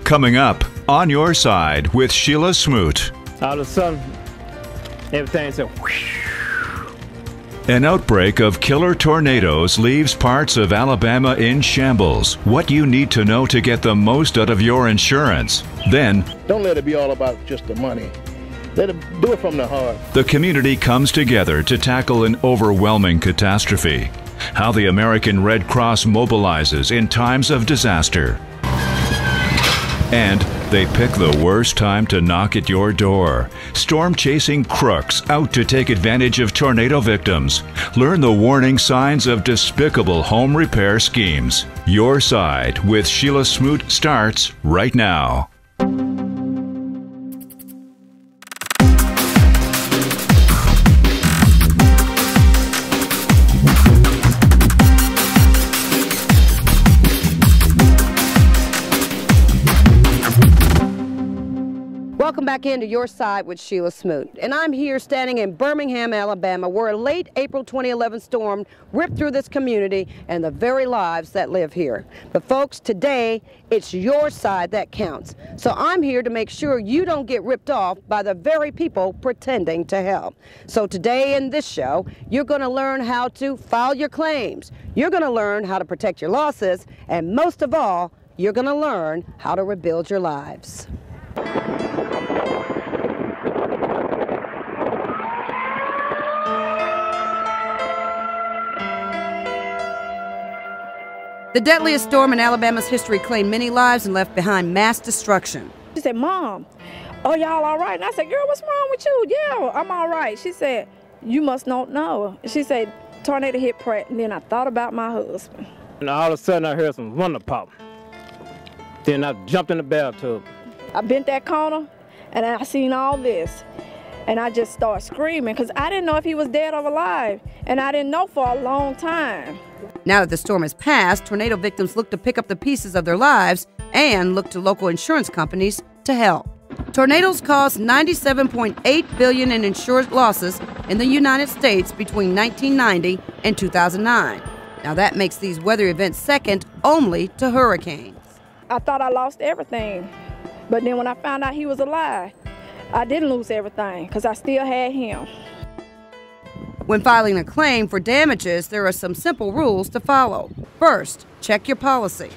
Coming up, On Your Side with Shelia Smoot. All of a sudden, everything said whoosh. An outbreak of killer tornadoes leaves parts of Alabama in shambles. What you need to know to get the most out of your insurance. Then, don't let it be all about just the money. Let it do it from the heart. The community comes together to tackle an overwhelming catastrophe. How the American Red Cross mobilizes in times of disaster. And they pick the worst time to knock at your door. Storm-chasing crooks out to take advantage of tornado victims. Learn the warning signs of despicable home repair schemes. Your Side with Shelia Smoot starts right now. Welcome back into Your Side with Shelia Smoot. And I'm here standing in Birmingham, Alabama, where a late April 2011 storm ripped through this community and the very lives that live here. But folks, today, it's your side that counts. So I'm here to make sure you don't get ripped off by the very people pretending to help. So today in this show, you're going to learn how to file your claims. You're going to learn how to protect your losses. And most of all, you're going to learn how to rebuild your lives. The deadliest storm in Alabama's history claimed many lives and left behind mass destruction. She said, "Mom, oh, y'all all right?" And I said, "Girl, what's wrong with you?" "Yeah, I'm all right." She said, "You must not know." She said, "Tornado hit Pratt." And then I thought about my husband. And all of a sudden I heard some thunder pop. Then I jumped in the bathtub. I bent that corner and I seen all this. And I just started screaming because I didn't know if he was dead or alive. And I didn't know for a long time. Now that the storm has passed, tornado victims look to pick up the pieces of their lives and look to local insurance companies to help. Tornadoes caused $97.8 billion in insured losses in the United States between 1990 and 2009. Now that makes these weather events second only to hurricanes. I thought I lost everything. But then when I found out he was alive, I didn't lose everything because I still had him. When filing a claim for damages, there are some simple rules to follow. First, check your policy.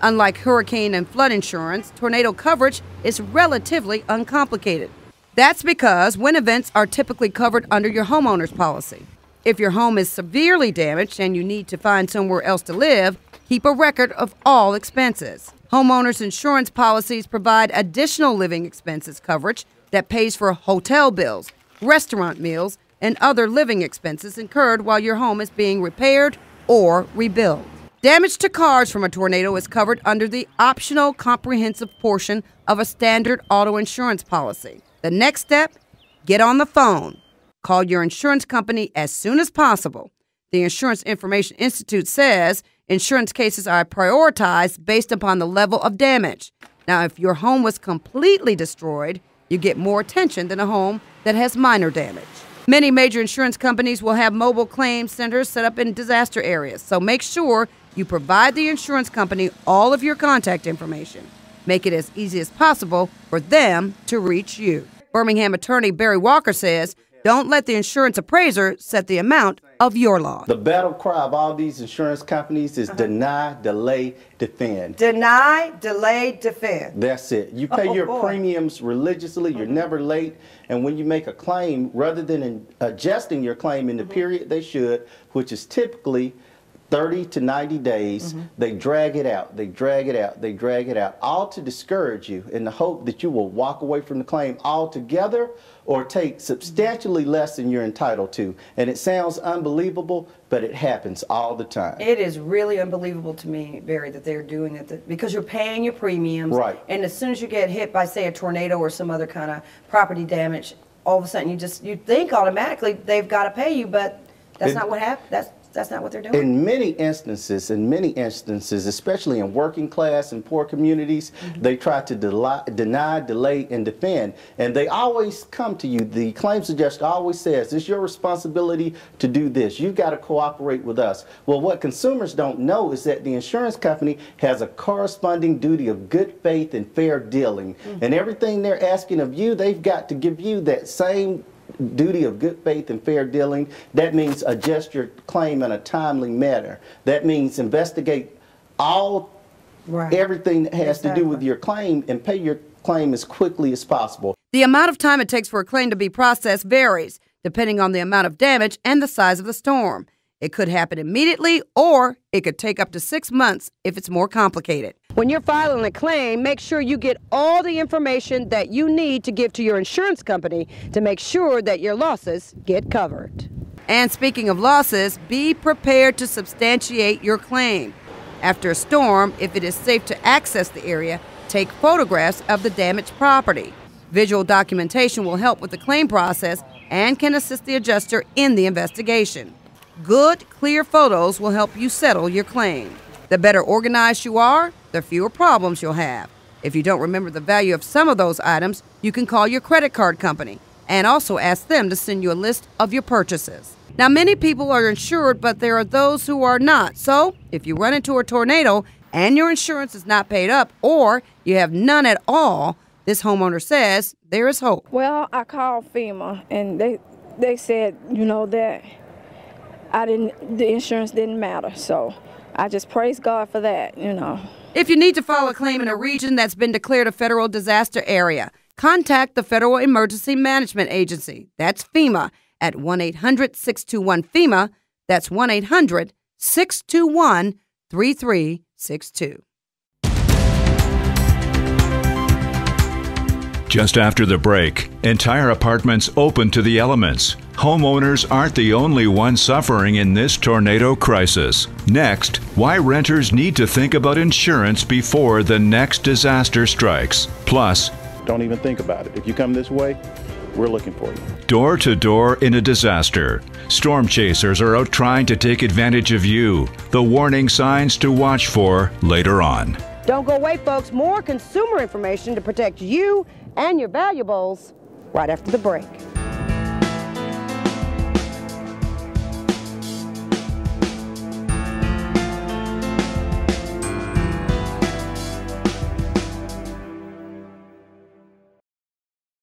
Unlike hurricane and flood insurance, tornado coverage is relatively uncomplicated. That's because wind events are typically covered under your homeowner's policy. If your home is severely damaged and you need to find somewhere else to live, keep a record of all expenses. Homeowners insurance policies provide additional living expenses coverage that pays for hotel bills, restaurant meals, and other living expenses incurred while your home is being repaired or rebuilt. Damage to cars from a tornado is covered under the optional comprehensive portion of a standard auto insurance policy. The next step, get on the phone. Call your insurance company as soon as possible. The Insurance Information Institute says insurance cases are prioritized based upon the level of damage. Now, if your home was completely destroyed, you get more attention than a home that has minor damage. Many major insurance companies will have mobile claim centers set up in disaster areas, so make sure you provide the insurance company all of your contact information. Make it as easy as possible for them to reach you. Birmingham attorney Barry Walker says, don't let the insurance appraiser set the amount of your loss. The battle cry of all these insurance companies is deny, delay, defend. Deny, delay, defend. That's it. You pay your premiums religiously, you're never late, and when you make a claim, rather than adjusting your claim in the period they should, which is typically 30 to 90 days, they drag it out, they drag it out, they drag it out, all to discourage you in the hope that you will walk away from the claim altogether or take substantially less than you're entitled to. And it sounds unbelievable, but it happens all the time. It is really unbelievable to me, Barry, that they're doing it, because you're paying your premiums, right? And as soon as you get hit by, say, a tornado or some other kind of property damage, all of a sudden you think automatically they've got to pay you, but that's not what happened. That's not what they're doing? In many instances, especially in working class and poor communities, they try to deny, delay, and defend. And they always come to you. The claims adjuster always says, it's your responsibility to do this. You've got to cooperate with us. Well, what consumers don't know is that the insurance company has a corresponding duty of good faith and fair dealing. And everything they're asking of you, they've got to give you that same duty of good faith and fair dealing. That means adjust your claim in a timely manner. That means investigate everything that has to do with your claim and pay your claim as quickly as possible. The amount of time it takes for a claim to be processed varies, depending on the amount of damage and the size of the storm. It could happen immediately, or it could take up to 6 months if it's more complicated. When you're filing a claim, make sure you get all the information that you need to give to your insurance company to make sure that your losses get covered. And speaking of losses, be prepared to substantiate your claim. After a storm, if it is safe to access the area, take photographs of the damaged property. Visual documentation will help with the claim process and can assist the adjuster in the investigation. Good, clear photos will help you settle your claim. The better organized you are, the fewer problems you'll have. If you don't remember the value of some of those items, you can call your credit card company and also ask them to send you a list of your purchases. Now, many people are insured, but there are those who are not. So, if you run into a tornado and your insurance is not paid up or you have none at all, this homeowner says there is hope. Well, I called FEMA and they said, you know, that the insurance didn't matter, so I just praise God for that, you know. If you need to file a claim in a region that's been declared a federal disaster area, contact the Federal Emergency Management Agency. That's FEMA at 1-800-621-FEMA. That's 1-800-621-3362. Just after the break, entire apartments open to the elements. Homeowners aren't the only ones suffering in this tornado crisis. Next, why renters need to think about insurance before the next disaster strikes. Plus, Don't even think about it. If you come this way, we're looking for you. door to door in a disaster. Storm chasers are out trying to take advantage of you. The warning signs to watch for later on. Don't go away, folks. More consumer information to protect you and your valuables right after the break.